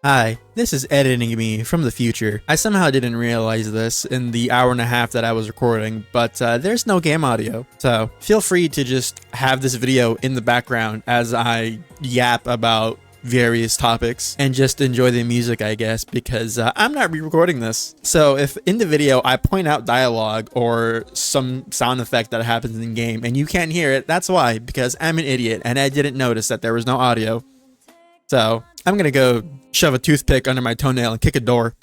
Hi, this is editing me from the future. I somehow didn't realize this in the hour and a half that I was recording, but there's no game audio. So feel free to just have this video in the background as I yap about various topics and just enjoy the music, I guess, because I'm not re-recording this. So if in the video I point out dialogue or some sound effect that happens in game and you can't hear it, that's why, because I'm an idiot and I didn't notice that there was no audio. So I'm gonna go shove a toothpick under my toenail and kick a door.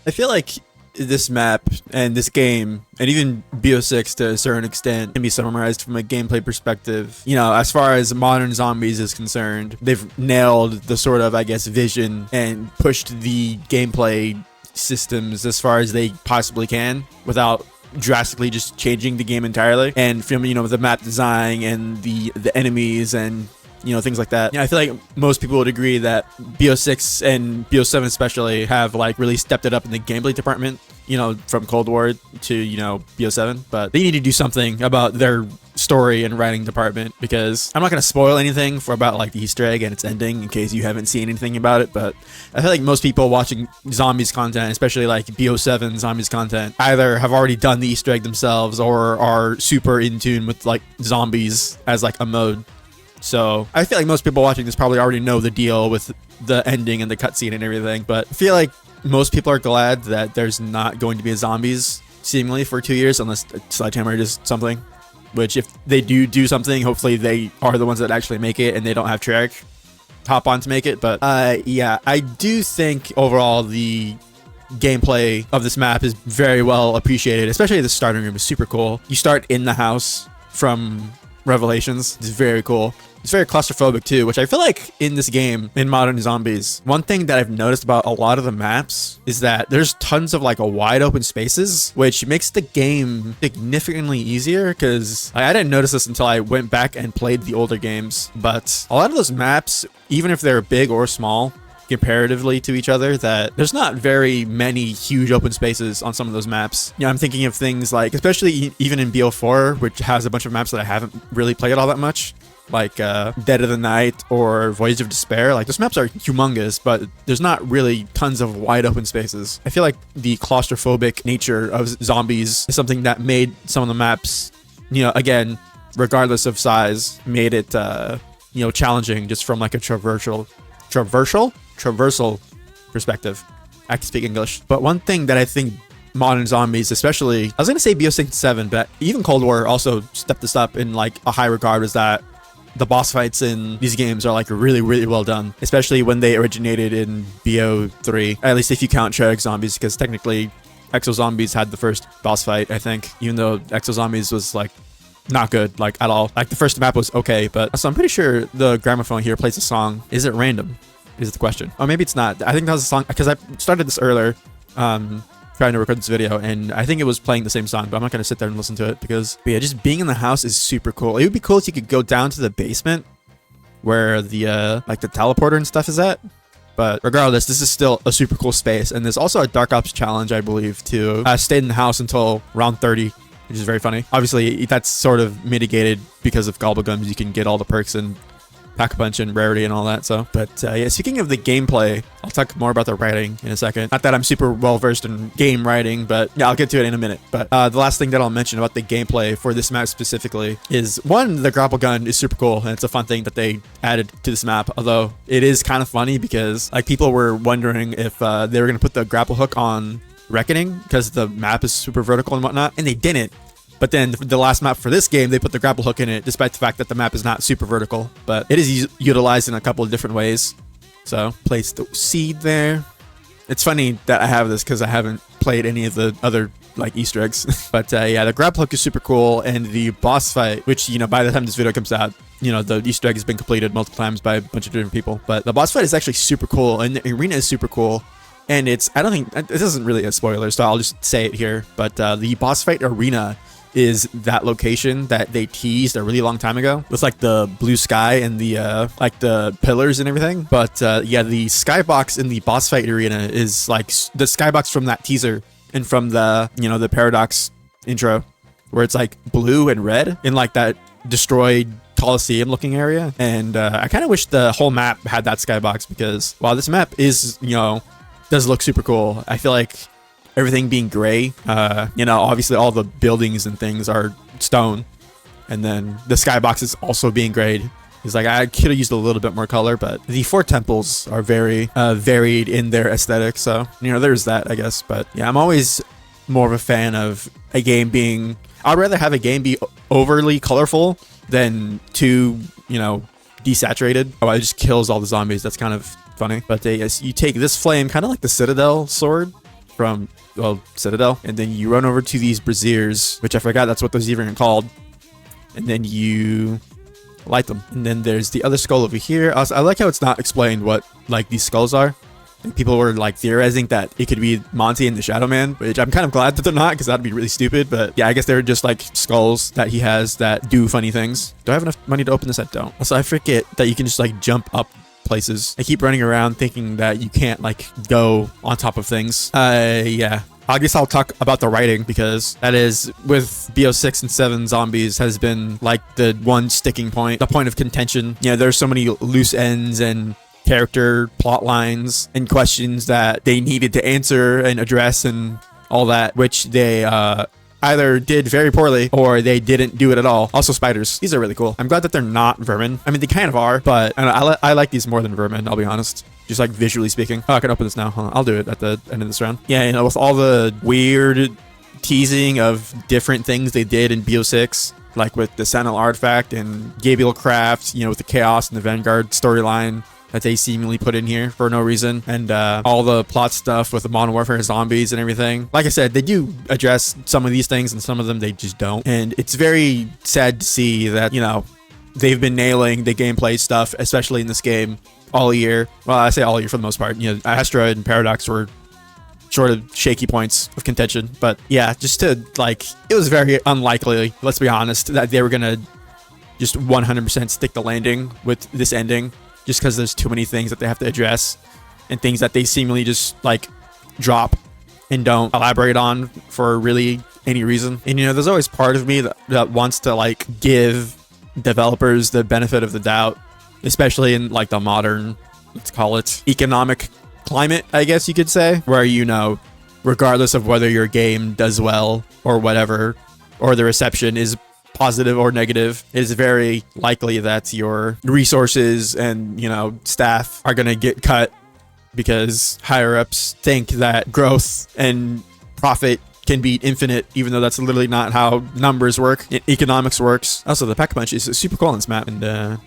I feel like this map and this game, and even BO6 to a certain extent, can be summarized from a gameplay perspective. You know, as far as modern zombies is concerned, they've nailed the sort of, I guess, vision and pushed the gameplay systems as far as they possibly can without drastically just changing the game entirely. And from, you know, the map design and the enemies and, you know, things like that. Yeah, I feel like most people would agree that BO6 and BO7 especially have like really stepped it up in the gameplay department, you know, from Cold War to, you know, BO7. But they need to do something about their story and writing department, because I'm not going to spoil anything for about like the Easter egg and its ending in case you haven't seen anything about it. But I feel like most people watching zombies content, especially like BO7 zombies content, either have already done the Easter egg themselves or are super in tune with like zombies as like a mode. So I feel like most people watching this probably already know the deal with the ending and the cutscene and everything, but I feel like most people are glad that there's not going to be a zombies seemingly for 2 years, unless Sledgehammer does something, which if they do something, hopefully they are the ones that actually make it and they don't have Treyarch hop on to make it. But yeah, I do think overall the gameplay of this map is very well appreciated, especially the starting room is super cool. You start in the house from Revelations. It's very cool. It's very claustrophobic too, which I feel like in this game, in Modern Zombies, one thing that I've noticed about a lot of the maps is that there's tons of like wide open spaces, which makes the game significantly easier, because I didn't notice this until I went back and played the older games. But a lot of those maps, even if they're big or small comparatively to each other, that there's not very many huge open spaces on some of those maps. You know, I'm thinking of things like, especially even in BO4, which has a bunch of maps that I haven't really played all that much, like Dead of the Night or Voyage of Despair. Like, those maps are humongous, but there's not really tons of wide open spaces. I feel like the claustrophobic nature of zombies is something that made some of the maps, you know, again, regardless of size, made it you know, challenging just from like a traversal perspective. I can speak English. But one thing that I think Modern Zombies, especially, I was gonna say BO6 and 7, but even Cold War also stepped this up in like a high regard, is that the boss fights in these games are like really well done, especially when they originated in BO3, at least if you count Treyarch Zombies, because technically Exo Zombies had the first boss fight, I think, even though Exo Zombies was like not good, like at all. Like the first map was okay, but so I'm pretty sure the gramophone here plays a song. Is it random is the question? Oh, maybe it's not. I think that was a song, because I started this earlier trying to record this video, and I think it was playing the same song, but I'm not going to sit there and listen to it, because yeah, just being in the house is super cool. It would be cool if you could go down to the basement where the like the teleporter and stuff is at. But regardless, this is still a super cool space, and there's also a Dark Ops challenge, I believe, to stay in the house until round 30, which is very funny. Obviously, that's sort of mitigated because of Gobblegums. You can get all the perks and Pack-a-Punch and rarity and all that. So, but yeah, speaking of the gameplay, I'll talk more about the writing in a second. Not that I'm super well versed in game writing, but yeah, I'll get to it in a minute. But the last thing that I'll mention about the gameplay for this map specifically is, one, the grapple gun is super cool, and it's a fun thing that they added to this map. Although it is kind of funny because like people were wondering if they were going to put the grapple hook on Reckoning because the map is super vertical and whatnot, and they didn't. But then the last map for this game, they put the grapple hook in it, despite the fact that the map is not super vertical. But it is utilized in a couple of different ways. So, place the seed there. It's funny that I have this because I haven't played any of the other like Easter eggs. But yeah, the grapple hook is super cool, and the boss fight, which, you know, by the time this video comes out, you know, the Easter egg has been completed multiple times by a bunch of different people. But the boss fight is actually super cool, and the arena is super cool. And it's, I don't think, this isn't really a spoiler, so I'll just say it here. But the boss fight arena is that location that they teased a really long time ago with like the blue sky and the like the pillars and everything. But yeah, the skybox in the boss fight arena is like the skybox from that teaser and from the, you know, the Paradox intro, where it's like blue and red in like that destroyed Coliseum looking area, and I kind of wish the whole map had that skybox, because while this map is, does look super cool, I feel like everything being gray, obviously all the buildings and things are stone, and then the skybox is also being grayed. He's like, I could have used a little bit more color, but the 4 temples are very varied in their aesthetic, so there's that, I guess. But yeah, I'm always more of a fan of a game being, I'd rather have a game be overly colorful than too desaturated. Oh, it just kills all the zombies. That's kind of funny. But yes, you take this flame, kind of like the Citadel sword from Citadel, and then you run over to these braziers, which I forgot that's what those even are called, and then you light them. And then there's the other skull over here. I like how it's not explained what like these skulls are. And people were like theorizing that it could be Monty and the Shadow Man, which I'm kind of glad that they're not, because that'd be really stupid. But yeah, I guess they're just like skulls that he has that do funny things. Do I have enough money to open this? I don't. Also, I forget that you can just like jump up places. I keep running around thinking that you can't like go on top of things. Yeah. I guess I'll talk about the writing, because that is, with BO6 and 7 zombies, has been like the one sticking point, the point of contention. There's so many loose ends and character plot lines and questions that they needed to answer and address and all that, which they either did very poorly or they didn't do it at all. Also, spiders. These are really cool. I'm glad that they're not vermin. I mean, they kind of are, but I like these more than vermin, I'll be honest. Just like visually speaking. Oh, I can open this now. I'll do it at the end of this round. Yeah, with all the weird teasing of different things they did in BO6, like with the Sentinel artifact and Gabriel Craft, with the Chaos and the Vanguard storyline that they seemingly put in here for no reason, and all the plot stuff with the Modern Warfare zombies and everything. Like I said, they do address some of these things, and some of them they just don't. And it's very sad to see that, they've been nailing the gameplay stuff, especially in this game, all year. Well, I say all year for the most part. Asteroid and Paradox were sort of shaky points of contention. But yeah, just to it was very unlikely, let's be honest, that they were gonna just 100% stick the landing with this ending, just because there's too many things that they have to address, and things that they seemingly just drop and don't elaborate on for really any reason. And there's always part of me that wants to give developers the benefit of the doubt, especially in the modern, let's call it, economic climate, I guess you could say, where regardless of whether your game does well or whatever, or the reception is positive or negative, it is very likely that your resources and staff are going to get cut, because higher ups think that growth and profit can be infinite, even though that's literally not how numbers work. Economics works. Also, the pack-a-punch is super cool on this map, and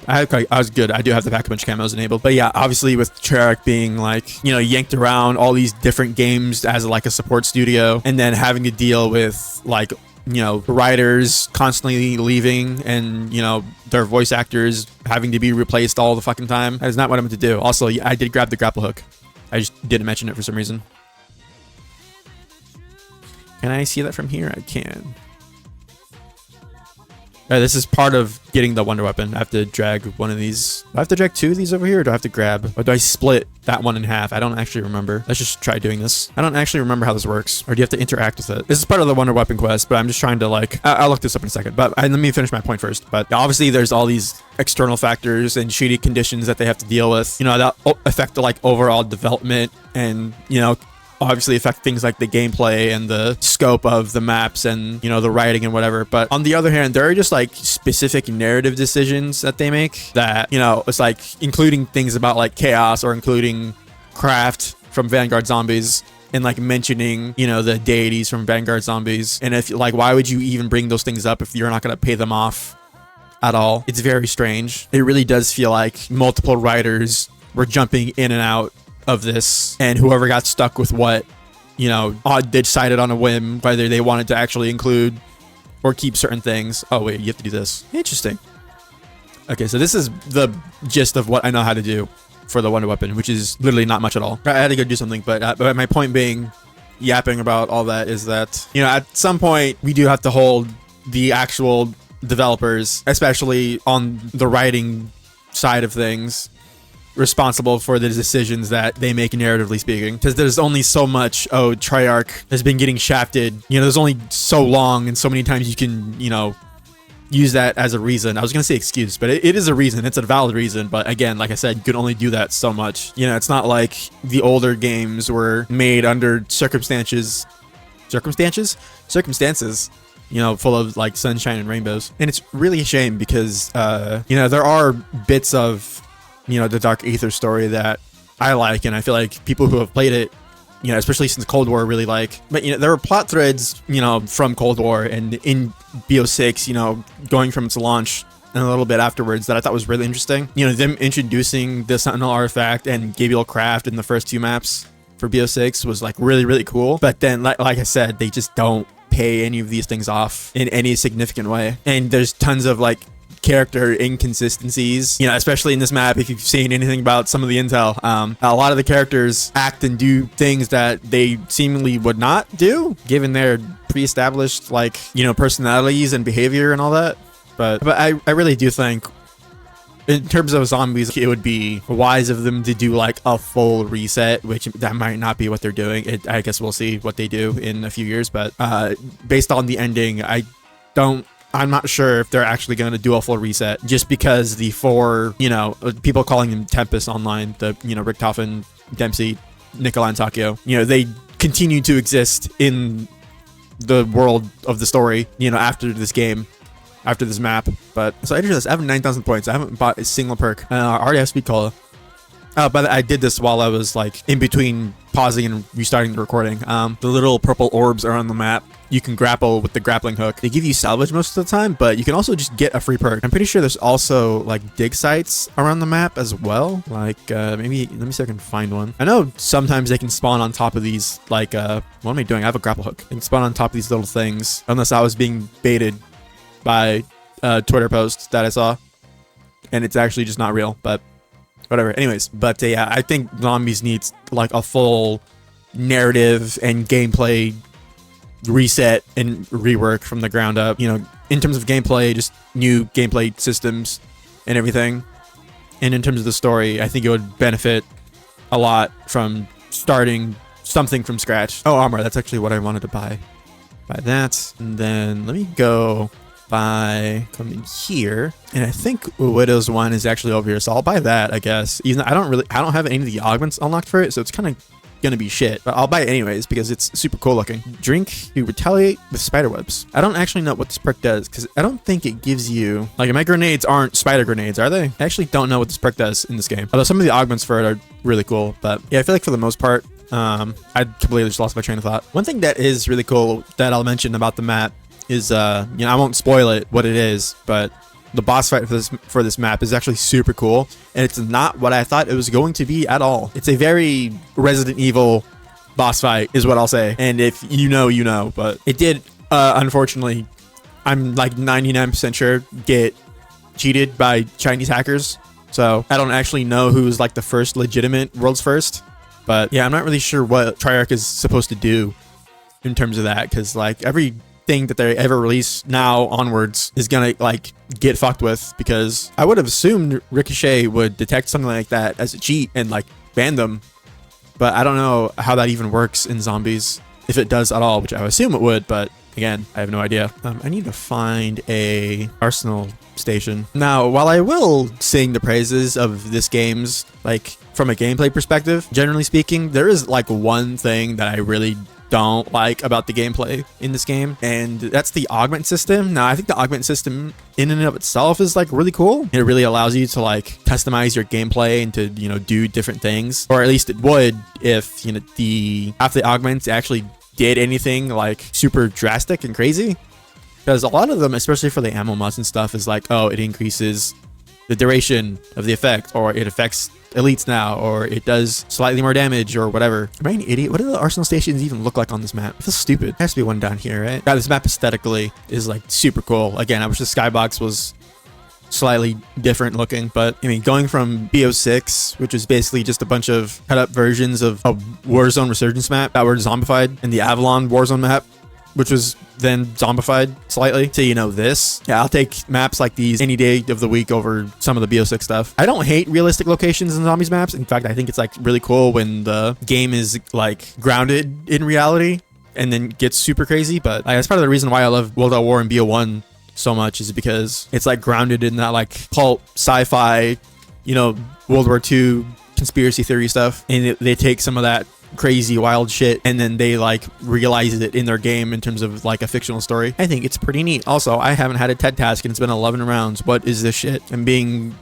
I was good. I do have the pack-a-punch camos enabled. But yeah, obviously with Treyarch being yanked around all these different games as a support studio, and then having to deal with writers constantly leaving, and their voice actors having to be replaced all the fucking time, that is not what I'm meant to do. Also, I did grab the grapple hook. I just didn't mention it for some reason. Can I see that from here? I can. This is part of getting the wonder weapon. I have to drag one of these. Do I have to drag 2 of these over here, or do I have to grab? Or do I split that one in half? I don't actually remember. Let's just try doing this. I don't actually remember how this works. Or do you have to interact with it? This is part of the wonder weapon quest, but I'm just trying to I'll look this up in a second. But let me finish my point first. But obviously there's all these external factors and shitty conditions that they have to deal with, that affect the overall development, and obviously affect things like the gameplay and the scope of the maps and the writing and whatever. But on the other hand, there are just specific narrative decisions that they make that it's including things about chaos, or including Craft from Vanguard Zombies, and mentioning the deities from Vanguard Zombies. And if why would you even bring those things up if you're not going to pay them off at all? It's very strange. It really does feel like multiple writers were jumping in and out of this, and whoever got stuck with what decided on a whim whether they wanted to actually include or keep certain things. Oh wait, you have to do this. Interesting. Okay, so this is the gist of what I know how to do for the wonder weapon, which is literally not much at all. I had to go do something, but my point being, yapping about all that, is that at some point we do have to hold the actual developers, especially on the writing side of things, responsible for the decisions that they make, narratively speaking, because there's only so much. Treyarch has been getting shafted. There's only so long and so many times you can use that as a reason. I was gonna say excuse, but it is a reason. It's a valid reason. But again, like I said, you can only do that so much. You know, it's not like the older games were made under circumstances, you know, full of like sunshine and rainbows. And it's really a shame because, you know, there are bits of, you know, the Dark Aether story that I like, and I feel like people who have played it, you know, especially since Cold War, really like. But, you know, there were plot threads, you know, from Cold War and in BO6, you know, going from its launch and a little bit afterwards that I thought was really interesting. You know, them introducing the Sentinel artifact and Gabriel Craft in the first 2 maps for BO6 was like really, really cool. But then, like I said, they just don't pay any of these things off in any significant way. And there's tons of like character inconsistencies, you know, especially in this map. If you've seen anything about some of the intel, a lot of the characters act and do things that they seemingly would not do given their pre-established, like, you know, personalities and behavior and all that. But I really do think in terms of zombies, it would be wise of them to do like a full reset, which that might not be what they're doing. I guess we'll see what they do in a few years, but based on the ending, I'm not sure if they're actually going to do a full reset, just because the 4, you know, people calling them Tempest online, the, you know, Richtofen, Dempsey, Nikolai, and Takio, you know, they continue to exist in the world of the story, you know, after this game, after this map. But so I did this. I have 9,000 points. I haven't bought a single perk. I already have speed cola. But I did this while I was like in between pausing and restarting the recording. The little purple orbs are on the map. You can grapple with the grappling hook. They give you salvage most of the time, but you can also just get a free perk. I'm pretty sure there's also like dig sites around the map as well. Like maybe, let me see if I can find one. I know sometimes they can spawn on top of these, like, what am I doing? I have a grapple hook. They can spawn on top of these little things, unless I was being baited by a Twitter post that I saw. And it's actually just not real, but whatever. Anyways, but yeah, I think zombies needs like a full narrative and gameplay reset and rework from the ground up. You know, in terms of gameplay, just new gameplay systems and everything. And in terms of the story, I think it would benefit a lot from starting something from scratch. Oh, armor. That's actually what I wanted to buy. Buy that. And then let me go buy coming here. And I think Widow's one is actually over here. So I'll buy that, I guess. Even though I don't have any of the augments unlocked for it. So it's kind of gonna be shit, but I'll buy it anyways because it's super cool looking. Drink, you retaliate with spider webs. I don't actually know what this perk does because I don't think it gives you, like, my grenades aren't spider grenades, are they? I actually don't know what this perk does in this game, although some of the augments for it are really cool. But yeah, I feel like for the most part, I completely just lost my train of thought. One thing that is really cool that I'll mention about the map is, you know, I won't spoil it what it is, but the boss fight for this map is actually super cool, and it's not what I thought it was going to be at all. It's a very Resident Evil boss fight is what I'll say, and if you know, you know. But it did, unfortunately, I'm like 99% sure, get cheated by Chinese hackers. So I don't actually know who's like the first legitimate world's first, but yeah, I'm not really sure what Treyarch is supposed to do in terms of that, because like every thing that they ever release now onwards is gonna like get fucked with, because I would have assumed Ricochet would detect something like that as a cheat and like ban them, but I don't know how that even works in zombies, if it does at all, which I assume it would, but again, I have no idea. I need to find a arsenal station. Now, while I will sing the praises of this game's, like, from a gameplay perspective, generally speaking, there is like one thing that I really don't like about the gameplay in this game, and that's the augment system. Now, I think the augment system in and of itself is like really cool. It really allows you to like customize your gameplay and to, you know, do different things, or at least it would if, you know, half the augments actually did anything like super drastic and crazy. Because a lot of them, especially for the ammo mods and stuff, is like, oh, it increases the duration of the effect, or it affects elites now, or it does slightly more damage, or whatever. Am I an idiot? What do the arsenal stations even look like on this map? It feels stupid. There has to be one down here, right? God, this map aesthetically is like super cool. Again, I wish the skybox was slightly different looking, but I mean, going from BO6, which is basically just a bunch of cut up versions of a Warzone Resurgence map that were zombified, and the Avalon Warzone map, which was then zombified slightly, to, you know, this. Yeah, I'll take maps like these any day of the week over some of the BO6 stuff. I don't hate realistic locations in zombies maps. In fact, I think it's like really cool when the game is like grounded in reality and then gets super crazy. But that's part of the reason why I love World at War and BO1 so much is because it's like grounded in that like cult sci-fi, you know, World War II conspiracy theory stuff, and they take some of that crazy wild shit and then they like realize it in their game in terms of like a fictional story. I think it's pretty neat. Also, I haven't had a TED task and it's been 11 rounds. What is this shit? I'm being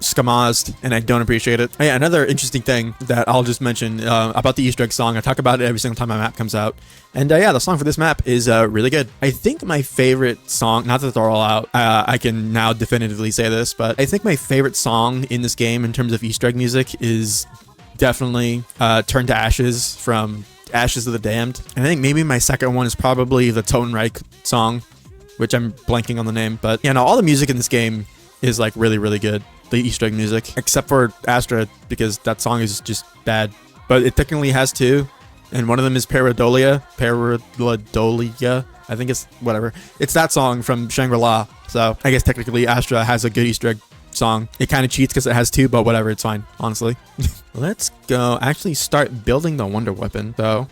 skamazed and I don't appreciate it. Yeah, another interesting thing that I'll just mention about the Easter egg song. I talk about it every single time my map comes out, and yeah, the song for this map is really good. I think my favorite song, not that they're all out, I can now definitively say this, but I think my favorite song in this game in terms of Easter egg music is definitely Turn to Ashes from Ashes of the Damned. And I think maybe my second one is probably the Totenreich song, which I'm blanking on the name. But yeah, no, all the music in this game is like really, really good. The Easter egg music, except for Astra, because that song is just bad. But it technically has two, and one of them is Paradolia. I think it's whatever. It's that song from Shangri-La. So I guess technically Astra has a good Easter egg song. It kind of cheats because it has two, but whatever, it's fine, honestly. Let's go actually start building the wonder weapon. So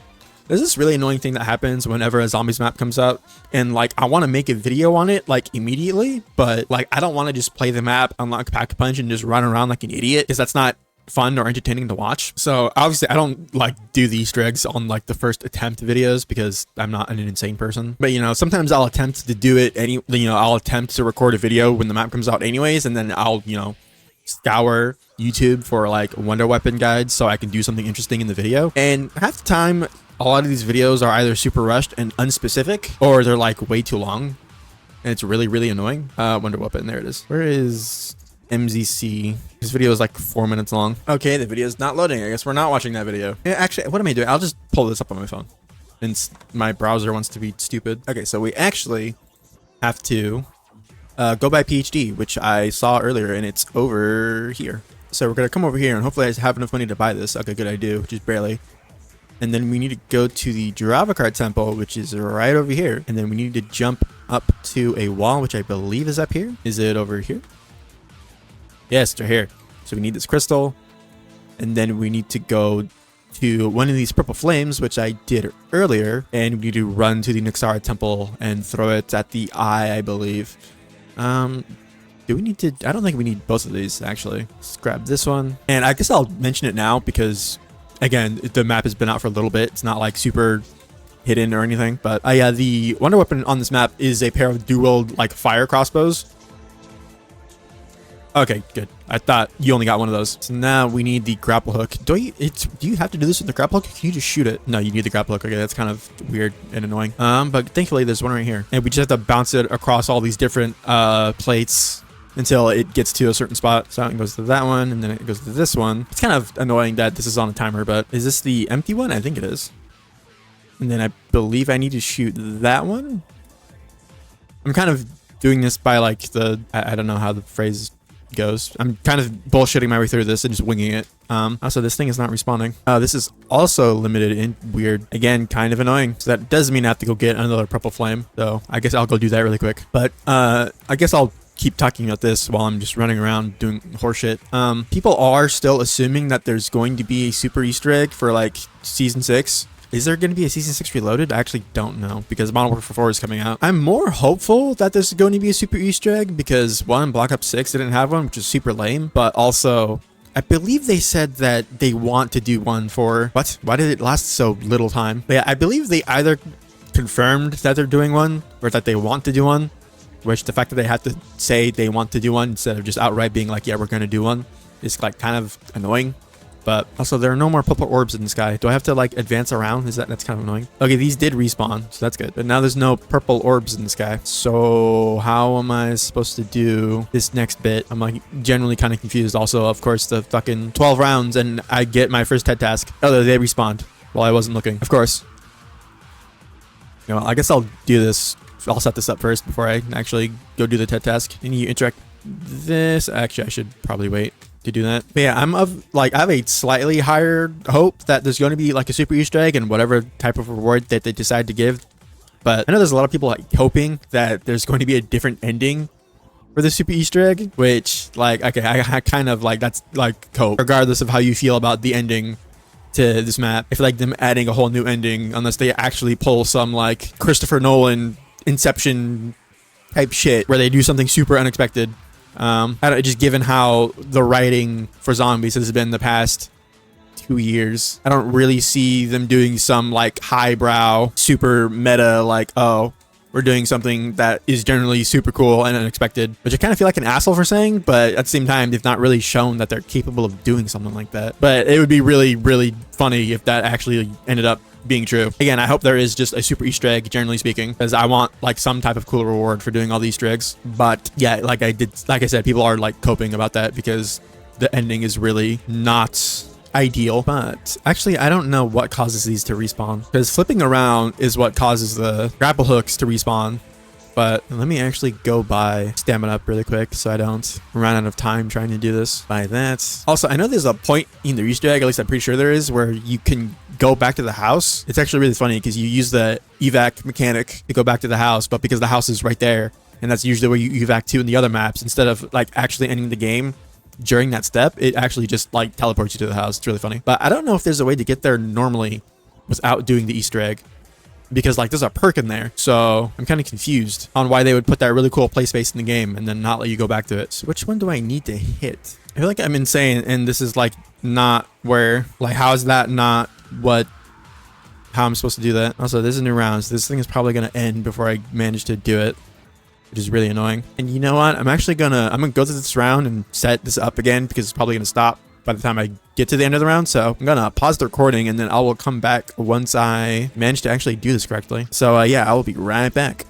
there's this really annoying thing that happens whenever a zombies map comes out, and like I want to make a video on it like immediately, but like I don't want to just play the map, unlock pack a punch, and just run around like an idiot, because that's not fun or entertaining to watch. So obviously I don't like do the Easter eggs on like the first attempt videos because I'm not an insane person. But you know, sometimes I'll attempt to do it I'll attempt to record a video when the map comes out anyways, and then I'll, you know, scour YouTube for like wonder weapon guides so I can do something interesting in the video. And half the time, a lot of these videos are either super rushed and unspecific, or they're like way too long, and it's really, really annoying. Wonder weapon, there it is. Where is MZC? This video is like 4 minutes long. Okay, the video is not loading. I guess we're not watching that video. Yeah, actually, what am I doing? I'll just pull this up on my phone, and my browser wants to be stupid. Okay, so we actually have to go by PhD, which I saw earlier, and it's over here. So we're gonna come over here, and hopefully I have enough money to buy this. Okay, good, I do, which is barely. And then we need to go to the Dravakar temple, which is right over here. And then we need to jump up to a wall, which I believe is up here. Is it over here? Yes, they're here. So we need this crystal. And then we need to go to one of these purple flames, which I did earlier. And we need to run to the Nixara temple and throw it at the eye, I believe. Do we need to? I don't think we need both of these, actually. Let's grab this one. And I guess I'll mention it now because, again, the map has been out for a little bit. It's not like super hidden or anything. But yeah, the wonder weapon on this map is a pair of dual like fire crossbows. Okay, good. I thought you only got one of those. So now we need the grapple hook. Do you have to do this with the grapple hook? Can you just shoot it? No, you need the grapple hook. Okay, that's kind of weird and annoying. But thankfully there's one right here. And we just have to bounce it across all these different plates until it gets to a certain spot. So it goes to that one, and then it goes to this one. It's kind of annoying that this is on a timer, but is this the empty one? I think it is. And then I believe I need to shoot that one. I'm kind of doing this by like I don't know how the phrase goes. I'm kind of bullshitting my way through this and just winging it. Also, this thing is not responding. This is also limited and weird. Again, kind of annoying. So that does mean I have to go get another purple flame. So I guess I'll go do that really quick. But I guess I'll keep talking about this while I'm just running around doing horseshit. People are still assuming that there's going to be a super Easter egg for like season 6. Is there going to be a season 6 reloaded? I actually don't know, because Modern Warfare 4 is coming out. I'm more hopeful that there's going to be a super Easter egg, because one, Black Ops 6 didn't have one, which is super lame, but also I believe they said that they want to do one for what? Why did it last so little time? But yeah, I believe they either confirmed that they're doing one or that they want to do one, which the fact that they had to say they want to do one instead of just outright being like, yeah, we're going to do one is like kind of annoying. But also, there are no more purple orbs in the sky. Do I have to like advance around? That's kind of annoying. Okay, these did respawn, so that's good. But now there's no purple orbs in the sky. So how am I supposed to do this next bit? I'm like generally kind of confused. Also, of course, the fucking 12 rounds and I get my first TED task. Oh, they respawned while I wasn't looking. Of course. You know, I guess I'll do this. I'll set this up first before I actually go do the TED task. And you interact this. Actually, I should probably wait to do that. But yeah, I have a slightly higher hope that there's going to be like a super Easter egg and whatever type of reward that they decide to give. But I know there's a lot of people like hoping that there's going to be a different ending for the super Easter egg, which like, okay, I kind of like, that's like hope, regardless of how you feel about the ending to this map. I feel like them adding a whole new ending, unless they actually pull some like Christopher Nolan Inception type shit where they do something super unexpected. I don't, just given how the writing for zombies has been the past 2 years, I don't really see them doing some like highbrow, super meta, like, oh, we're doing something that is generally super cool and unexpected, which I kind of feel like an asshole for saying, but at the same time, they've not really shown that they're capable of doing something like that. But it would be really, really funny if that actually ended up being true. Again, I hope there is just a super Easter egg, generally speaking, because I want like some type of cool reward for doing all the Easter eggs. But yeah, like I said, people are like coping about that because the ending is really not ideal. But actually, I don't know what causes these to respawn, because flipping around is what causes the grapple hooks to respawn. But let me actually go buy stamina up really quick so I don't run out of time trying to do this. Buy that. Also, I know there's a point in the Easter egg, at least I'm pretty sure there is, where you can go back to the house. It's actually really funny because you use the evac mechanic to go back to the house, but because the house is right there, and that's usually where you evac to in the other maps, instead of like actually ending the game during that step, it actually just like teleports you to the house. It's really funny. But I don't know if there's a way to get there normally without doing the Easter egg, because like there's a perk in there. So I'm kind of confused on why they would put that really cool play space in the game and then not let you go back to it. So which one do I need to hit? I feel like I'm insane and this is like not where, like, how is that not how I'm supposed to do that? Also, this is new rounds. This thing is probably going to end before I manage to do it, which is really annoying. And you know what? I'm gonna go through this round and set this up again because it's probably gonna stop by the time I get to the end of the round. So I'm gonna pause the recording and then I will come back once I manage to actually do this correctly. So yeah, I will be right back.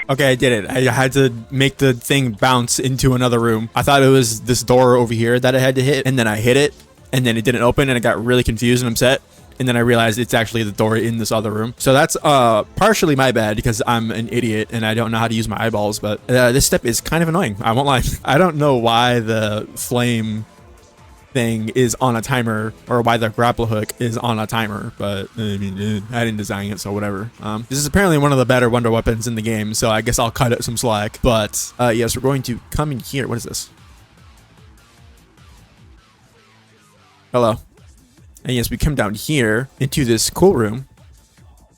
Okay, I did it. I had to make the thing bounce into another room. I thought it was this door over here that I had to hit, and then I hit it, and then it didn't open, and I got really confused and upset. And then I realized it's actually the door in this other room. So that's partially my bad because I'm an idiot and I don't know how to use my eyeballs. But this step is kind of annoying. I won't lie. I don't know why the flame thing is on a timer or why the grapple hook is on a timer. But I mean, I didn't design it, so whatever. This is apparently one of the better wonder weapons in the game. So I guess I'll cut it some slack. But yes, we're going to come in here. What is this? Hello. And yes, we come down here into this cool room,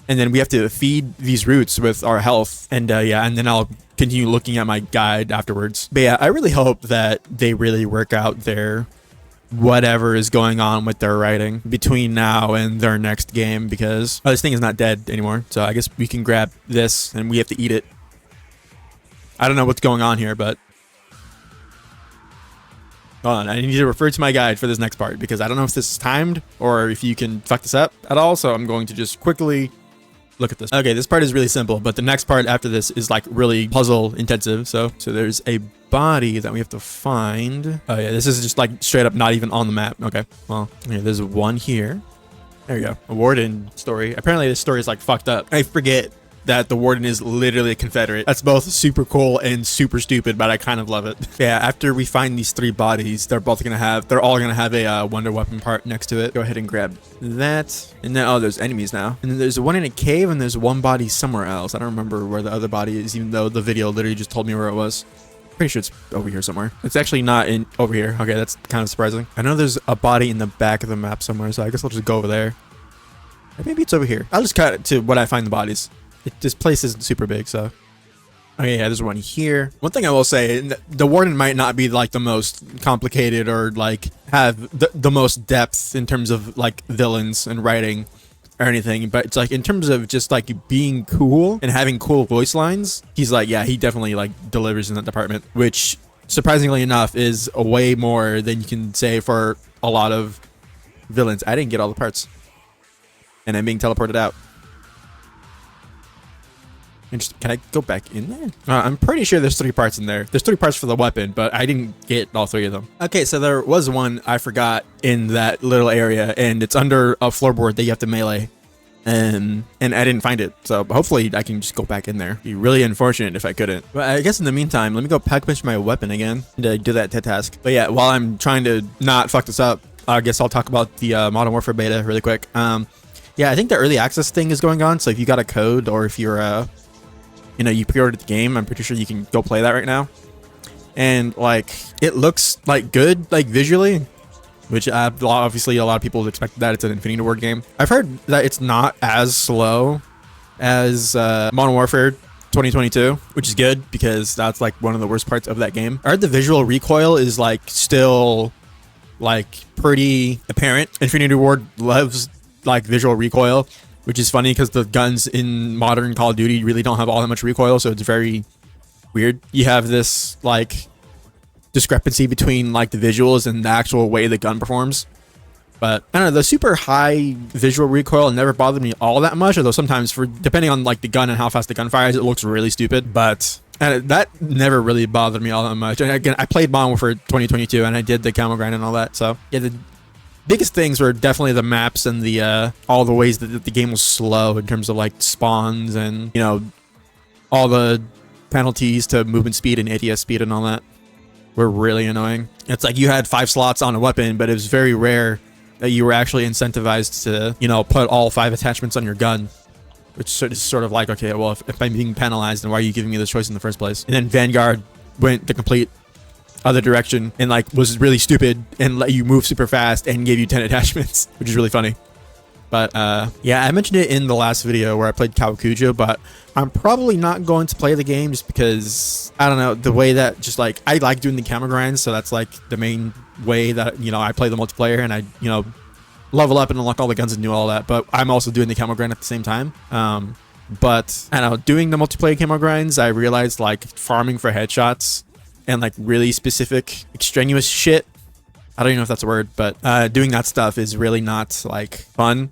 and then we have to feed these roots with our health. And yeah, and then I'll continue looking at my guide afterwards. But yeah, I really hope that they really work out their whatever is going on with their writing between now and their next game, because this thing is not dead anymore. So I guess we can grab this and we have to eat it. I don't know what's going on here, but hold on, I need to refer to my guide for this next part because I don't know if this is timed or if you can fuck this up at all. So I'm going to just quickly look at this. Okay, this part is really simple, but the next part after this is like really puzzle intensive. So there's a body that we have to find. Oh yeah, this is just like straight up not even on the map. Okay, well, yeah, there's one here. There you go. A warden story. Apparently this story is like fucked up. I forget that the warden is literally a Confederate. That's both super cool and super stupid, but I kind of love it. Yeah, after we find these 3 bodies, they're all gonna have a wonder weapon part next to it. Go ahead and grab that. And then, oh, there's enemies now. And then there's one in a cave and there's one body somewhere else. I don't remember where the other body is, even though the video literally just told me where it was. Pretty sure it's over here somewhere. It's actually not in over here. Okay, that's kind of surprising. I know there's a body in the back of the map somewhere, so I guess I'll just go over there. Or maybe it's over here. I'll just cut it to when I find the bodies. This place isn't super big, so. Okay, yeah, there's one here. One thing I will say, the warden might not be like the most complicated or like have the most depth in terms of like villains and writing or anything, but it's like in terms of just like being cool and having cool voice lines, he's like, yeah, he definitely like delivers in that department, which surprisingly enough is a way more than you can say for a lot of villains. I didn't get all the parts, and I'm being teleported out. Can I go back in there? I'm pretty sure there's 3 parts in there. There's 3 parts for the weapon, but I didn't get all 3 of them. Okay, so there was one I forgot in that little area, and it's under a floorboard that you have to melee. And I didn't find it, so hopefully I can just go back in there. It'd be really unfortunate if I couldn't. But I guess in the meantime, let me go pack punch my weapon again to do that task. But yeah, while I'm trying to not fuck this up, I guess I'll talk about the Modern Warfare beta really quick. Yeah, I think the early access thing is going on, so if you got a code or if you're you pre-ordered the game, I'm pretty sure you can go play that right now. And like, it looks like good, like visually, which obviously a lot of people expected that. It's an Infinity Ward game. I've heard that it's not as slow as Modern Warfare 2022, which is good because that's like one of the worst parts of that game. I heard the visual recoil is like still like pretty apparent. Infinity Ward loves like visual recoil, which is funny because the guns in modern Call of Duty really don't have all that much recoil, so it's very weird. You have this like discrepancy between like the visuals and the actual way the gun performs. But I don't know, the super high visual recoil never bothered me all that much, although sometimes for depending on like the gun and how fast the gun fires, it looks really stupid. But that never really bothered me all that much. And again, I played Modern Warfare 2022 and I did the camo grind and all that. So yeah, the biggest things were definitely the maps and the all the ways that the game was slow in terms of like spawns and, you know, all the penalties to movement speed and ATS speed and all that were really annoying. It's like you had 5 slots on a weapon, but it was very rare that you were actually incentivized to, you know, put all 5 attachments on your gun, which is sort of like, okay, well, if I'm being penalized, then why are you giving me this choice in the first place? And then Vanguard went the complete other direction and like was really stupid and let you move super fast and gave you 10 attachments, which is really funny. But yeah, I mentioned it in the last video where I played Kawakujo, but I'm probably not going to play the game just because, I don't know, the way that just like, I like doing the camera grinds, so that's like the main way that, you know, I play the multiplayer and I, you know, level up and unlock all the guns and do all that, but I'm also doing the camo grind at the same time. But I don't know, doing the multiplayer camo grinds, I realized like farming for headshots and like really specific extraneous shit, I don't even know if that's a word, but doing that stuff is really not like fun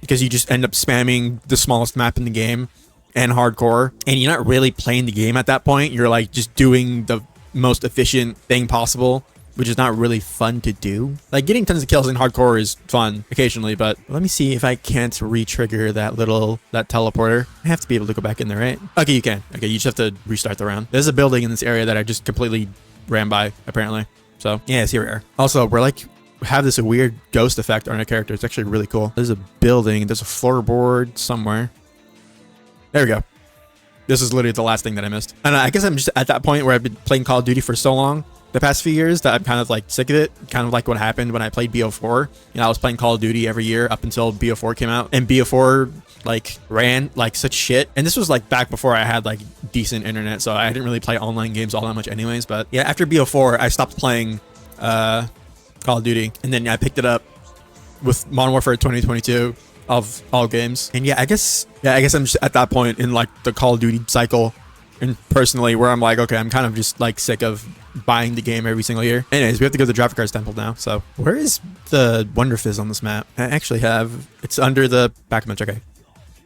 because you just end up spamming the smallest map in the game and hardcore, and you're not really playing the game at that point. You're like just doing the most efficient thing possible, which is not really fun to do. Like getting tons of kills in hardcore is fun occasionally, but let me see if I can't re-trigger that teleporter. I have to be able to go back in there, right? Okay, you can. Okay, you just have to restart the round. There's a building in this area that I just completely ran by, apparently. So yes, here we are. Also, we're like have this weird ghost effect on our character. It's actually really cool. There's a building. There's a floorboard somewhere. There we go. This is literally the last thing that I missed. And I guess I'm just at that point where I've been playing Call of Duty for so long the past few years that I'm kind of like sick of it. Kind of like what happened when I played BO4. You know, I was playing Call of Duty every year up until BO4 came out, and BO4 like ran like such shit. And this was like back before I had like decent internet, so I didn't really play online games all that much anyways. But yeah, after BO4 I stopped playing Call of Duty, and then I picked it up with Modern Warfare 2022 of all games. And yeah, I guess I'm just at that point in like the Call of Duty cycle, and personally where I'm like, okay, I'm kind of just like sick of buying the game every single year. Anyways, we have to go to the Traffic Cars Temple now. So where is the Wonder Fizz on this map? I actually have, it's under the back bench. Okay,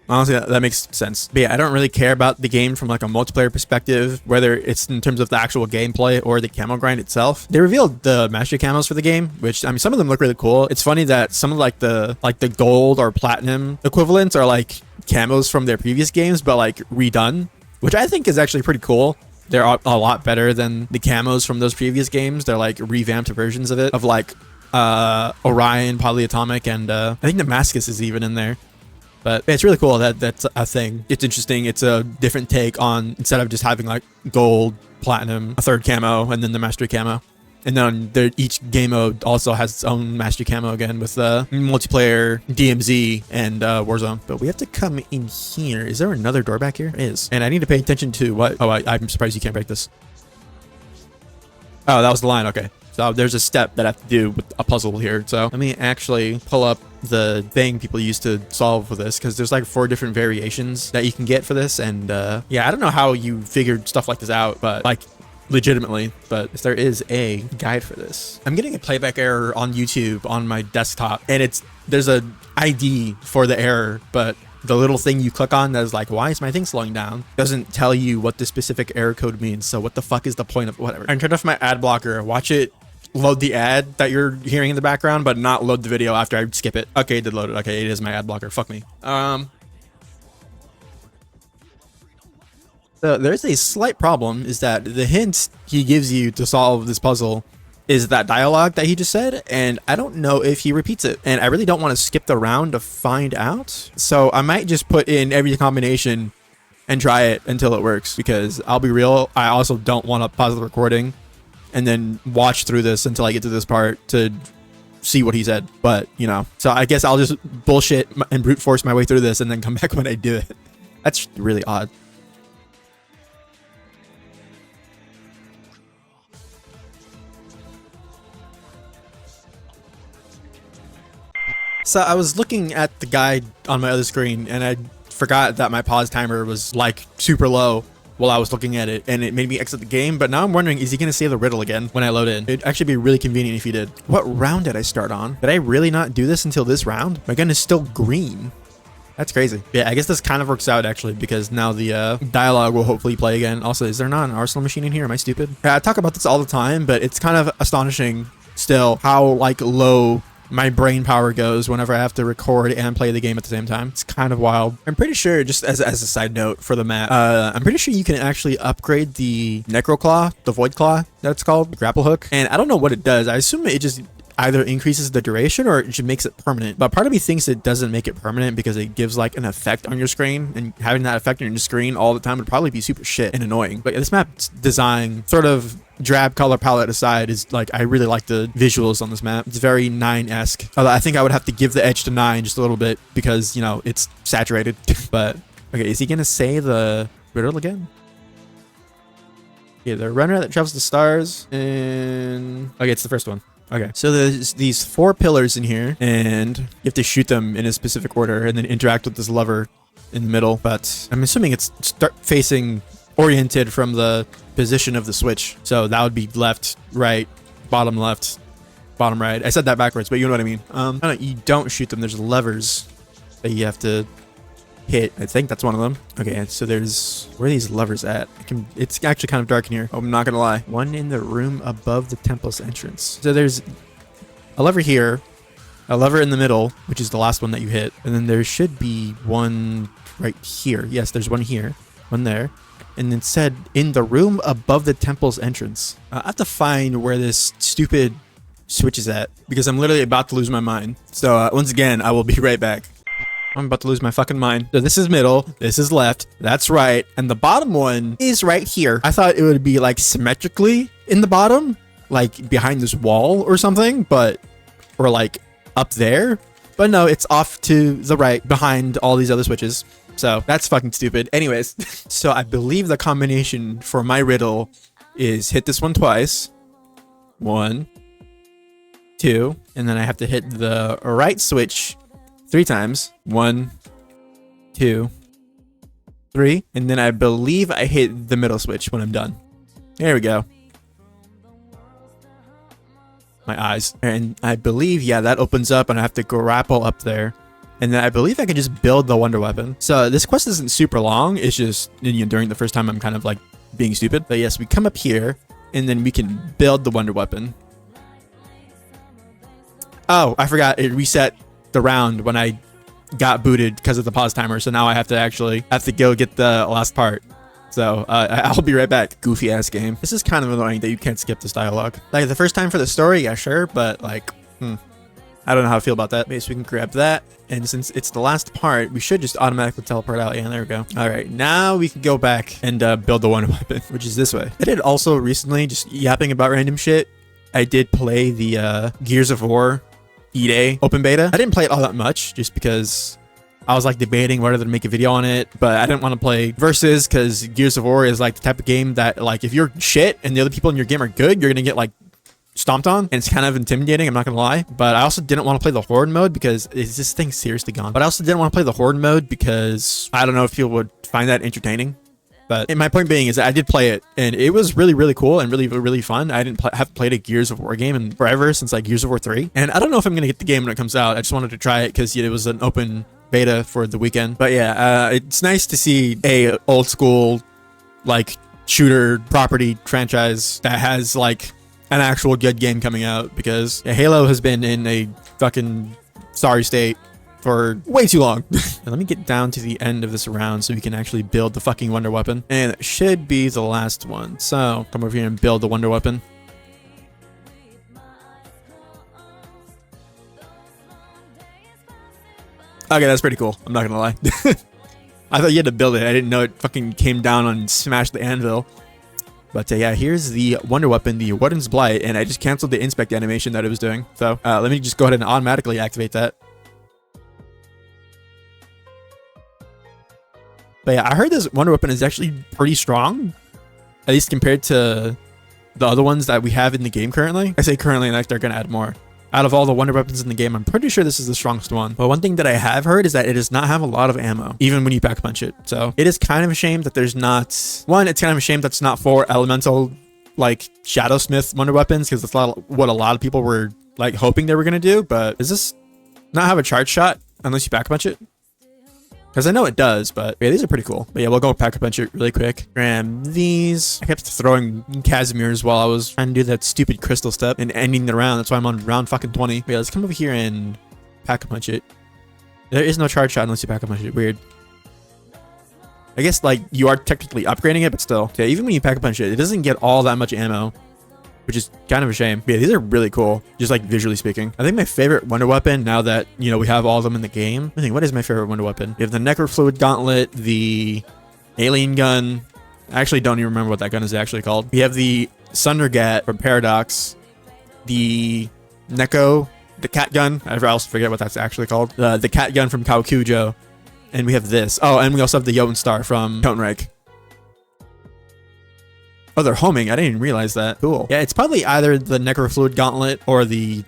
honestly, that makes sense. But yeah, I don't really care about the game from like a multiplayer perspective, whether it's in terms of the actual gameplay or the camo grind itself. They revealed the mastery camos for the game, which I mean, some of them look really cool. It's funny that some of like the gold or platinum equivalents are like camos from their previous games, but like redone, which I think is actually pretty cool. They're a lot better than the camos from those previous games. They're like revamped versions of it, of like Orion, Polyatomic, and I think Damascus is even in there. But it's really cool that that's a thing. It's interesting. It's a different take on, instead of just having like gold, platinum, a third camo, and then the mastery camo. And then each game mode also has its own mastery camo again with multiplayer, DMZ, and Warzone. But we have to come in here. Is there another door back here? There is. And I need to pay attention to what... Oh, I'm surprised you can't break this. Oh, that was the line. Okay. So there's a step that I have to do with a puzzle here. So let me actually pull up the thing people used to solve for this, because there's like 4 different variations that you can get for this. And yeah, I don't know how you figured stuff like this out, but like legitimately, but there is a guide for this. I'm getting a playback error on YouTube on my desktop, and there's a ID for the error, but the little thing you click on that is like, why is my thing slowing down, doesn't tell you what the specific error code means. So what the fuck is the point of whatever? I turned off my ad blocker, watch it load the ad that you're hearing in the background, but not load the video after I skip it. Okay, it did load it. Okay, it is my ad blocker. Fuck me. So there's a slight problem, is that the hint he gives you to solve this puzzle is that dialogue that he just said, and I don't know if he repeats it, and I really don't want to skip the round to find out. So I might just put in every combination and try it until it works, because I'll be real, I also don't want to pause the recording and then watch through this until I get to this part to see what he said. But you know, so I guess I'll just bullshit and brute force my way through this and then come back when I do it. That's really odd. So I was looking at the guide on my other screen and I forgot that my pause timer was like super low while I was looking at it, and it made me exit the game. But now I'm wondering, is he going to say the riddle again when I load in? It'd actually be really convenient if he did. What round did I start on? Did I really not do this until this round? My gun is still green. That's crazy. Yeah, I guess this kind of works out actually, because now the dialogue will hopefully play again. Also, is there not an arsenal machine in here? Am I stupid? Yeah, I talk about this all the time, but it's kind of astonishing still how like low my brain power goes whenever I have to record and play the game at the same time. It's kind of wild. I'm pretty sure, just as a side note for the map, I'm pretty sure you can actually upgrade the Necro Claw, the Void Claw, that's called, the grapple hook. And I don't know what it does. I assume it just either increases the duration or it just makes it permanent. But part of me thinks it doesn't make it permanent because it gives like an effect on your screen, and having that effect on your screen all the time would probably be super shit and annoying. But this map's design, sort of drab color palette aside, is like, I really like the visuals on this map. It's very 9-esque. Although I think I would have to give the edge to 9 just a little bit because, you know, it's saturated. But okay, is he gonna say the riddle again? Yeah, the runner that travels the stars, and okay, it's the first one. Okay, so there's these 4 pillars in here, and you have to shoot them in a specific order and then interact with this lever in the middle. But I'm assuming it's start facing oriented from the position of the switch. So that would be left, right, bottom left, bottom right. I said that backwards, but you know what I mean. You don't shoot them. There's levers that you have to hit. I think that's one of them. Okay, so there's, where are these levers at? It's actually kind of dark in here. Oh, I'm not gonna lie. One in the room above the temple's entrance. So there's a lever here, a lever in the middle, which is the last one that you hit, and then there should be one right here. Yes, there's one here, one there, and it said in the room above the temple's entrance. I have to find where this stupid switch is at because I'm literally about to lose my mind. So once again, I will be right back. I'm about to lose my fucking mind. So this is middle, this is left, that's right, and the bottom one is right here. I thought it would be like symmetrically in the bottom, like behind this wall or something, or like up there. But no, it's off to the right behind all these other switches. So that's fucking stupid. Anyways, so I believe the combination for my riddle is hit this one twice. 1, 2, and then I have to hit the right switch 3 times. 1, 2, 3, and then I believe I hit the middle switch when I'm done. There we go. My eyes. And I believe, yeah, that opens up and I have to grapple up there. And then I believe I can just build the wonder weapon. So this quest isn't super long. It's just, you know, during the first time I'm kind of like being stupid. But yes, we come up here and then we can build the wonder weapon. Oh, I forgot. It reset the round when I got booted because of the pause timer. So now I have to go get the last part. So I'll be right back. Goofy ass game. This is kind of annoying that you can't skip this dialogue. Like the first time for the story, yeah, sure, but like, I don't know how I feel about that. Maybe so we can grab that. And since it's the last part, we should just automatically teleport out. Yeah, there we go. All right, now we can go back and build the wonder weapon, which is this way. I did also recently, just yapping about random shit, I did play the Gears of War E-Day open beta. I didn't play it all that much just because I was like debating whether to make a video on it, but I didn't want to play versus because Gears of War is like the type of game that like if you're shit and the other people in your game are good, you're gonna get like stomped on, and it's kind of intimidating, I'm not gonna lie. But I also didn't want to play the horde mode because is this thing seriously gone? But I also didn't want to play the horde mode because I don't know if people would find that entertaining. But my point being is that I did play it and it was really, really cool and really, really fun. I didn't have played a Gears of War game in forever, since like Gears of War 3. And I don't know if I'm going to get the game when it comes out. I just wanted to try it because it was an open beta for the weekend. But yeah, it's nice to see a old school like shooter property franchise that has like an actual good game coming out, because Halo has been in a fucking sorry state for way too long. And let me get down to the end of this round so we can actually build the fucking wonder weapon. And it should be the last one. So come over here and build the wonder weapon. Okay, that's pretty cool. I'm not gonna lie. I thought you had to build it. I didn't know it fucking came down and smashed the anvil. But yeah, here's the wonder weapon, the Warden's Blight, and I just canceled the inspect animation that it was doing. So let me just go ahead and automatically activate that. But yeah, I heard this wonder weapon is actually pretty strong, at least compared to the other ones that we have in the game currently. I say currently, like they're gonna add more. Out of all the wonder weapons in the game, I'm pretty sure this is the strongest one. But one thing that I have heard is that it does not have a lot of ammo, even when you pack punch it. So it is kind of a shame that there's not... One, it's kind of a shame that's not 4 elemental, like, Shadowsmith wonder weapons, because that's what a lot of people were, like, hoping they were going to do. But does this not have a charge shot unless you pack punch it? Because I know it does, but yeah, these are pretty cool. But yeah, we'll go pack a punch it really quick. Grab these. I kept throwing Casimir's while I was trying to do that stupid crystal step and ending the round. That's why I'm on round fucking 20. But yeah, let's come over here and pack a punch it. There is no charge shot unless you pack a punch it. Weird. I guess, like, you are technically upgrading it, but still. Yeah, even when you pack a punch it doesn't get all that much ammo, which is kind of a shame. But yeah, these are really cool, just like visually speaking. I think my favorite wonder weapon, now that, you know, we have all of them in the game. I think, what is my favorite wonder weapon? We have the Necrofluid Gauntlet, the Alien Gun. I actually don't even remember what that gun is actually called. We have the Sundergat from Paradox, the Neko, the Cat Gun. I also forget what that's actually called. The Cat Gun from Kawakujo. And we have this. Oh, and we also have the Jotun Star from Totenreich. Oh, they're homing. I didn't even realize that. Cool. Yeah, it's probably either the Necrofluid Gauntlet or the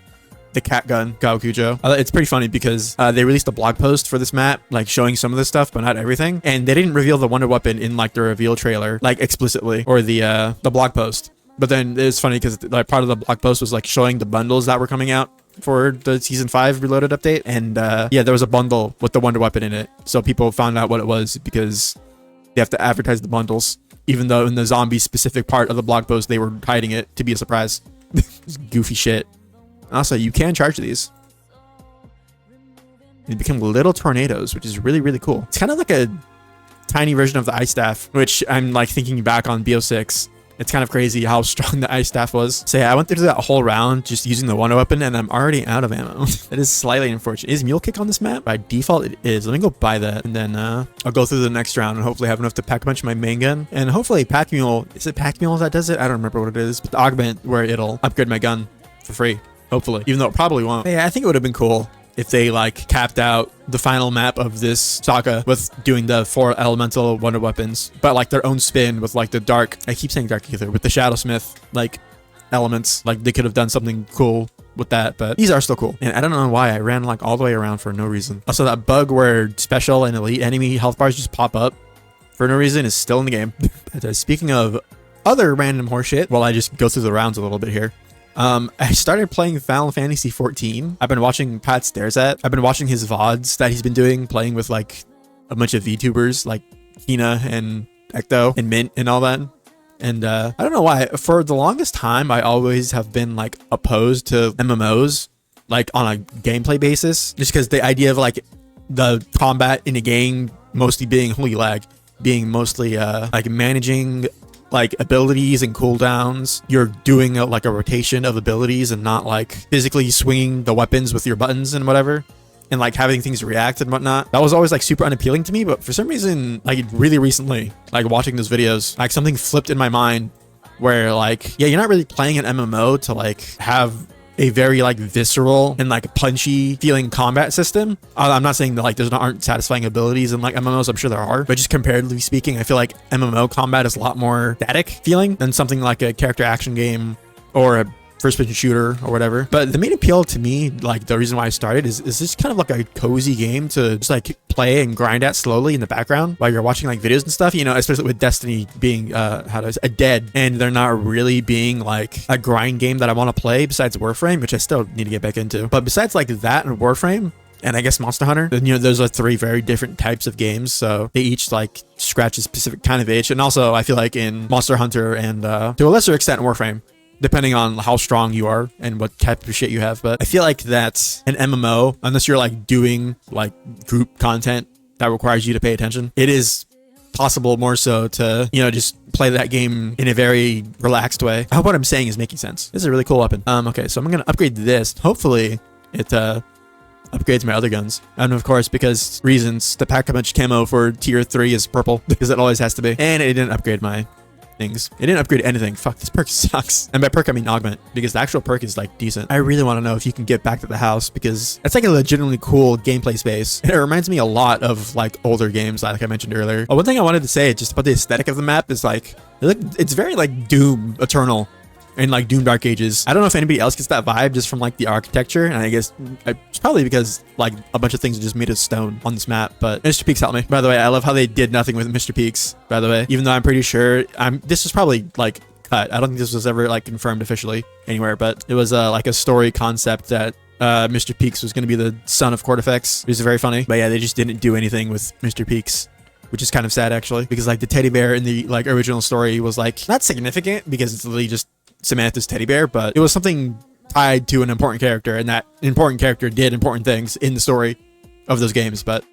Cat Gun, Kawakujo. It's pretty funny because they released a blog post for this map, like showing some of this stuff, but not everything. And they didn't reveal the wonder weapon in like the reveal trailer, like explicitly, or the blog post. But then it's funny because like part of the blog post was like showing the bundles that were coming out for the season 5 reloaded update. And yeah, there was a bundle with the wonder weapon in it. So people found out what it was because they have to advertise the bundles. Even though in the zombie specific part of the blog post, they were hiding it to be a surprise. Goofy shit. Also, you can charge these. They become little tornadoes, which is really, really cool. It's kind of like a tiny version of the ice staff, which I'm like thinking back on BO6. It's kind of crazy how strong the ice staff was. So yeah, I went through that whole round just using the wonder weapon and I'm already out of ammo. That is slightly unfortunate. Is Mule Kick on this map? By default, it is. Let me go buy that. And then I'll go through the next round and hopefully have enough to pack a bunch of my main gun. And hopefully Pack Mule, is it Pack Mule that does it? I don't remember what it is. But the augment where it'll upgrade my gun for free. Hopefully. Even though it probably won't. But yeah, I think it would have been cool if they like capped out the final map of this saga with doing the 4 elemental wonder weapons, but like their own spin with like the dark, I keep saying dark ether, with the Shadowsmith like elements. Like they could have done something cool with that, but these are still cool. And I don't know why I ran like all the way around for no reason. Also, that bug where special and elite enemy health bars just pop up for no reason is still in the game. But, speaking of other random horseshit, while I just go through the rounds a little bit here. I started playing Final Fantasy 14. I've been watching Pat Stares At. I've been watching his VODs that he's been doing, playing with like a bunch of VTubers like Kina and Ecto and Mint and all that. And I don't know why. For the longest time, I always have been like opposed to MMOs, like on a gameplay basis, just because the idea of like the combat in a game mostly being holy lag, being mostly like managing like abilities and cooldowns. You're doing like a rotation of abilities and not like physically swinging the weapons with your buttons and whatever, and like having things react and whatnot. That was always like super unappealing to me. But for some reason, like really recently, like watching those videos, like something flipped in my mind where like, yeah, you're not really playing an MMO to like have a very like visceral and like punchy feeling combat system. I'm not saying that like there aren't satisfying abilities in like MMOs, I'm sure there are, but just comparatively speaking, I feel like MMO combat is a lot more static feeling than something like a character action game or a first-person shooter or whatever. But the main appeal to me, like the reason why I started is just kind of like a cozy game to just like play and grind at slowly in the background while you're watching like videos and stuff, you know, especially with Destiny being a dead, and they're not really being like a grind game that I want to play besides Warframe, which I still need to get back into. But besides like that and Warframe, and I guess Monster Hunter, you know, those are 3 very different types of games, so they each like scratch a specific kind of itch. And also I feel like in Monster Hunter and to a lesser extent Warframe, depending on how strong you are and what type of shit you have. But I feel like that's an MMO, unless you're like doing like group content that requires you to pay attention, it is possible more so to, you know, just play that game in a very relaxed way. I hope what I'm saying is making sense. This is a really cool weapon. Okay, so I'm gonna upgrade this. Hopefully it upgrades my other guns. And of course, because reasons, the pack-a-punch camo for tier 3 is purple, because it always has to be. And it didn't upgrade my things. It didn't upgrade anything. Fuck, this perk sucks. And by perk, I mean augment, because the actual perk is like decent. I really want to know if you can get back to the house, because it's like a legitimately cool gameplay space. It reminds me a lot of like older games, like I mentioned earlier. One thing I wanted to say just about the aesthetic of the map is like, it's very like Doom Eternal in like Doom Dark Ages. I don't know if anybody else gets that vibe just from like the architecture, and I guess it's probably because like a bunch of things are just made of stone on this map. But Mr. Peaks helped me. By the way, I love how they did nothing with Mr. Peaks, by the way, even though I'm pretty sure this was probably like cut. I don't think this was ever like confirmed officially anywhere, but it was like a story concept that Mr. Peaks was going to be the son of Cortifex. It was very funny. But yeah, they just didn't do anything with Mr. Peaks, which is kind of sad actually, because like the teddy bear in the like original story was like not significant because it's literally just Samantha's teddy bear, but it was something tied to an important character, and that important character did important things in the story of those games. But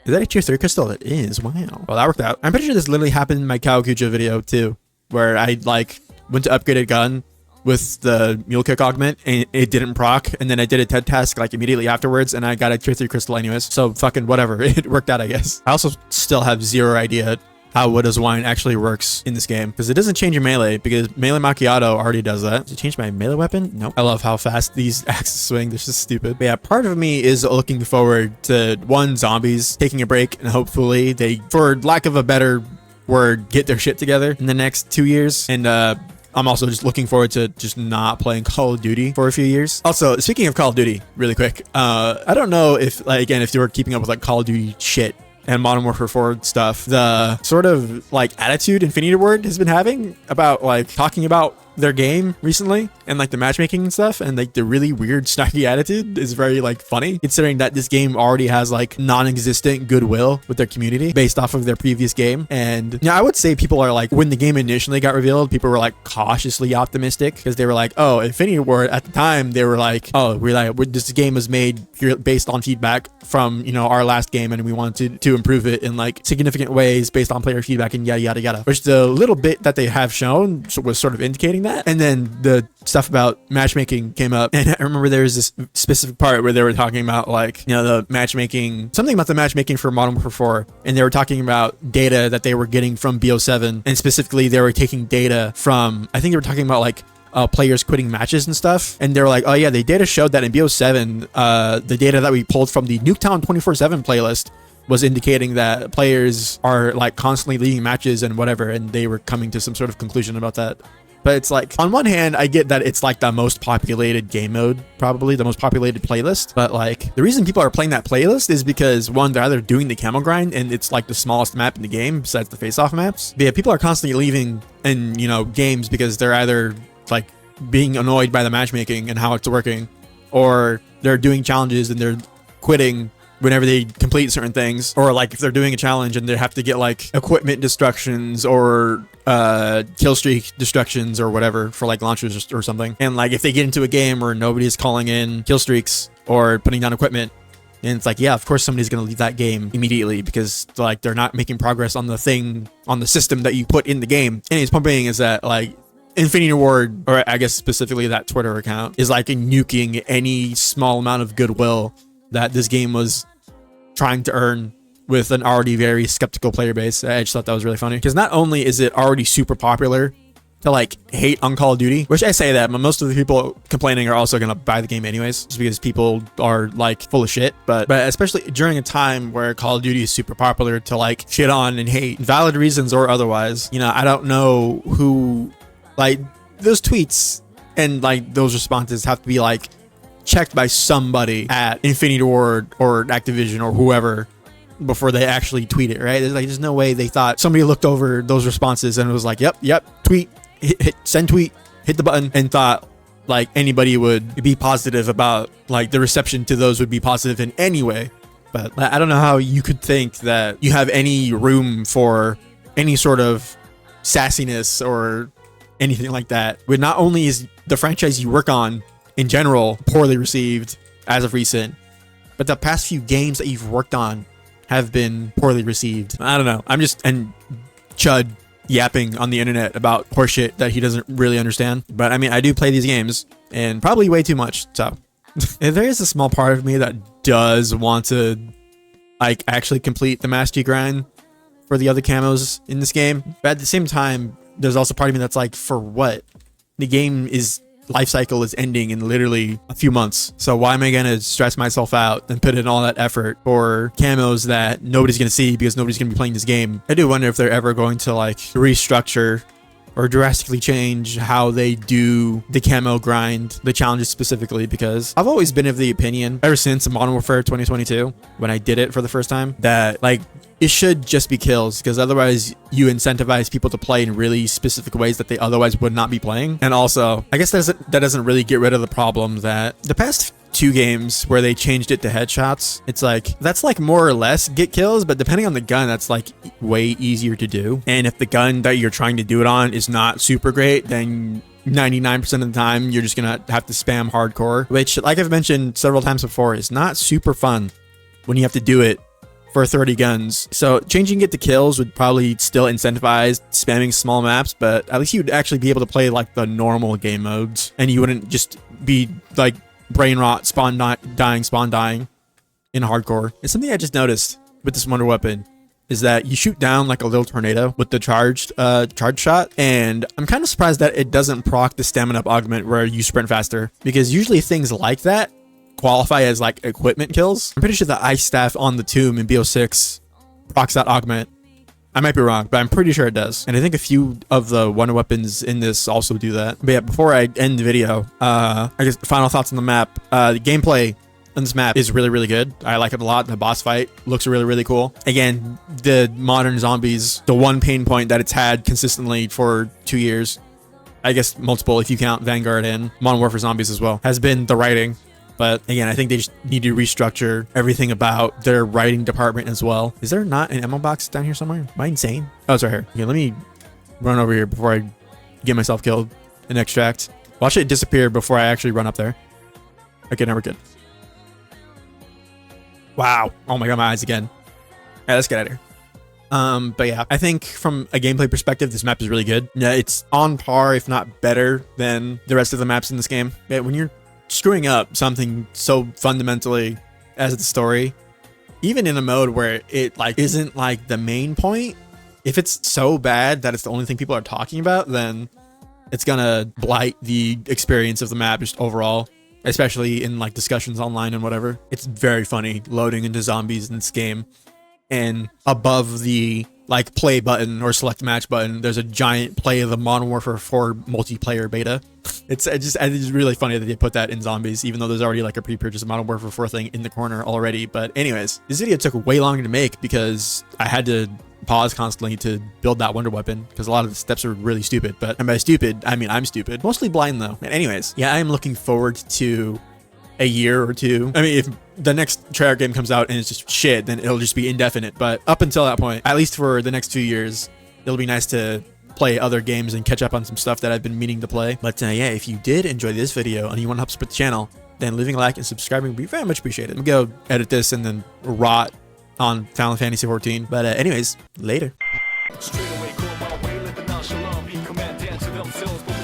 is that a tier 3 crystal? It is. Wow. Well, that worked out. I'm pretty sure this literally happened in my Kawakujo video too, where I like went to upgrade a gun with the mule kick augment and it didn't proc, and then I did a TED task like immediately afterwards and I got a tier 3 crystal anyways. So fucking whatever. It worked out, I guess. I also still have zero idea how Widow's Wine actually works in this game, because it doesn't change your melee, because melee macchiato already does that. Does it change my melee weapon? Nope. I love how fast these axes swing. They're just stupid. But yeah, part of me is looking forward to zombies taking a break, and hopefully they, for lack of a better word, get their shit together in the next 2 years. And I'm also just looking forward to just not playing Call of Duty for a few years. Also, speaking of Call of Duty, really quick, I don't know if, like, again, if you were keeping up with like Call of Duty shit and Modern Warfare 4 stuff, the sort of like attitude Infinity Ward has been having about like talking about their game recently and like the matchmaking and stuff, and like the really weird snarky attitude is very like funny, considering that this game already has like non-existent goodwill with their community based off of their previous game. And yeah, I would say people are like, when the game initially got revealed, people were like cautiously optimistic, because they were like, oh, Infinity Ward at the time, they were like, oh, this game was made based on feedback from, you know, our last game, and we wanted to improve it in like significant ways based on player feedback and yada yada yada, which the little bit that they have shown was sort of indicating that. And then the stuff about matchmaking came up, and I remember there was this specific part where they were talking about like, you know, the matchmaking, something about the matchmaking for Modern Warfare 4, and they were talking about data that they were getting from BO7, and specifically they were taking data from, I think they were talking about like players quitting matches and stuff, and they were like, oh yeah, the data showed that in BO7 the data that we pulled from the Nuketown 24/7 playlist was indicating that players are like constantly leaving matches and whatever, and they were coming to some sort of conclusion about that. But it's like, on one hand, I get that it's like the most populated game mode, probably the most populated playlist, but like the reason people are playing that playlist is because, one, they're either doing the camel grind, and it's like the smallest map in the game besides the face-off maps. But yeah, people are constantly leaving in, you know, games because they're either like being annoyed by the matchmaking and how it's working, or they're doing challenges and they're quitting whenever they complete certain things, or like if they're doing a challenge and they have to get like equipment destructions or kill streak destructions or whatever for like launchers or something, and like if they get into a game where nobody's calling in kill streaks or putting down equipment, and it's like, yeah, of course somebody's gonna leave that game immediately because like they're not making progress on the thing, on the system that you put in the game. Anyways, point being is that like Infinity Ward, or I guess specifically that Twitter account, is like nuking any small amount of goodwill that this game was trying to earn with an already very skeptical player base. I just thought that was really funny, because not only is it already super popular to like hate on Call of Duty, which I say that, but most of the people complaining are also gonna buy the game anyways, just because people are like full of shit. But especially during a time where Call of Duty is super popular to like shit on and hate, valid reasons or otherwise, you know, I don't know who, like, those tweets and like those responses have to be like checked by somebody at Infinity Ward or Activision or whoever before they actually tweet it, right? There's no way they thought somebody looked over those responses and was like, yep, tweet, hit send tweet, hit the button, and thought like anybody would be positive about like the reception to those would be positive in any way. But I don't know how you could think that you have any room for any sort of sassiness or anything like that, when not only is the franchise you work on in general poorly received as of recent, but the past few games that you've worked on have been poorly received. I don't know. I'm just, and Chud yapping on the internet about horseshit that he doesn't really understand. But I mean, I do play these games, and probably way too much. So there is a small part of me that does want to like actually complete the Mastery grind for the other camos in this game. But at the same time, there's also part of me that's like, for what? The game is life cycle is ending in literally a few months. So why am I going to stress myself out and put in all that effort for camos that nobody's going to see because nobody's going to be playing this game? I do wonder if they're ever going to like restructure or drastically change how they do the camo grind, the challenges specifically, because I've always been of the opinion ever since Modern Warfare 2022, when I did it for the first time, that like it should just be kills, because otherwise you incentivize people to play in really specific ways that they otherwise would not be playing. And also, I guess that doesn't really get rid of the problem that the past 2 games where they changed it to headshots, it's like that's like more or less get kills, but depending on the gun, that's like way easier to do. And if the gun that you're trying to do it on is not super great, then 99% of the time you're just gonna have to spam hardcore, which, like I've mentioned several times before, is not super fun when you have to do it for 30 guns. So changing it to kills would probably still incentivize spamming small maps, but at least you'd actually be able to play like the normal game modes, and you wouldn't just be like brain rot, spawn dying in hardcore. It's something I just noticed with this wonder weapon, is that you shoot down like a little tornado with the charge shot, and I'm kind of surprised that it doesn't proc the stamina up augment where you sprint faster, because usually things like that qualify as like equipment kills. I'm pretty sure the ice staff on the tomb in BO6 procs that augment. I might be wrong, but I'm pretty sure it does. And I think a few of the wonder weapons in this also do that. But yeah, before I end the video, I guess final thoughts on the map. The gameplay on this map is really, really good. I like it a lot. The boss fight looks really, really cool. Again, the modern zombies, the one pain point that it's had consistently for 2 years, I guess multiple if you count Vanguard and Modern Warfare Zombies as well, has been the writing. But again, I think they just need to restructure everything about their writing department as well. Is there not an ammo box down here somewhere? Am I insane? Oh, it's right here. Okay, let me run over here before I get myself killed and extract. Watch it disappear before I actually run up there. Okay, now we're good. Wow. Oh my god, my eyes again. All right, let's get out of here. But yeah, I think from a gameplay perspective, this map is really good. Yeah, it's on par, if not better, than the rest of the maps in this game. Yeah, when you're screwing up something so fundamentally as the story, even in a mode where it like isn't like the main point, if it's so bad that it's the only thing people are talking about, then it's gonna blight the experience of the map just overall, especially in like discussions online and whatever. It's very funny loading into zombies in this game, and above the like play button or select match button, there's a giant play of the Modern Warfare 4 multiplayer beta. It's just really funny that they put that in zombies, even though there's already like a pre-purchase Modern Warfare 4 thing in the corner already. But anyways, this video took way longer to make because I had to pause constantly to build that wonder weapon, because a lot of the steps are really stupid. But and by stupid, I mean I'm stupid. Mostly blind though. And anyways, yeah, I am looking forward to a year or two. I mean, if the next Treyarch game comes out and it's just shit, then it'll just be indefinite. But up until that point, at least for the next 2 years, it'll be nice to play other games and catch up on some stuff that I've been meaning to play. But yeah, if you did enjoy this video and you want to help support the channel, then leaving a like and subscribing would be very much appreciated. I'm gonna go edit this and then rot on Final Fantasy 14. But anyways, later. Straight away, go my way, let the nonchalant be command dance to themselves.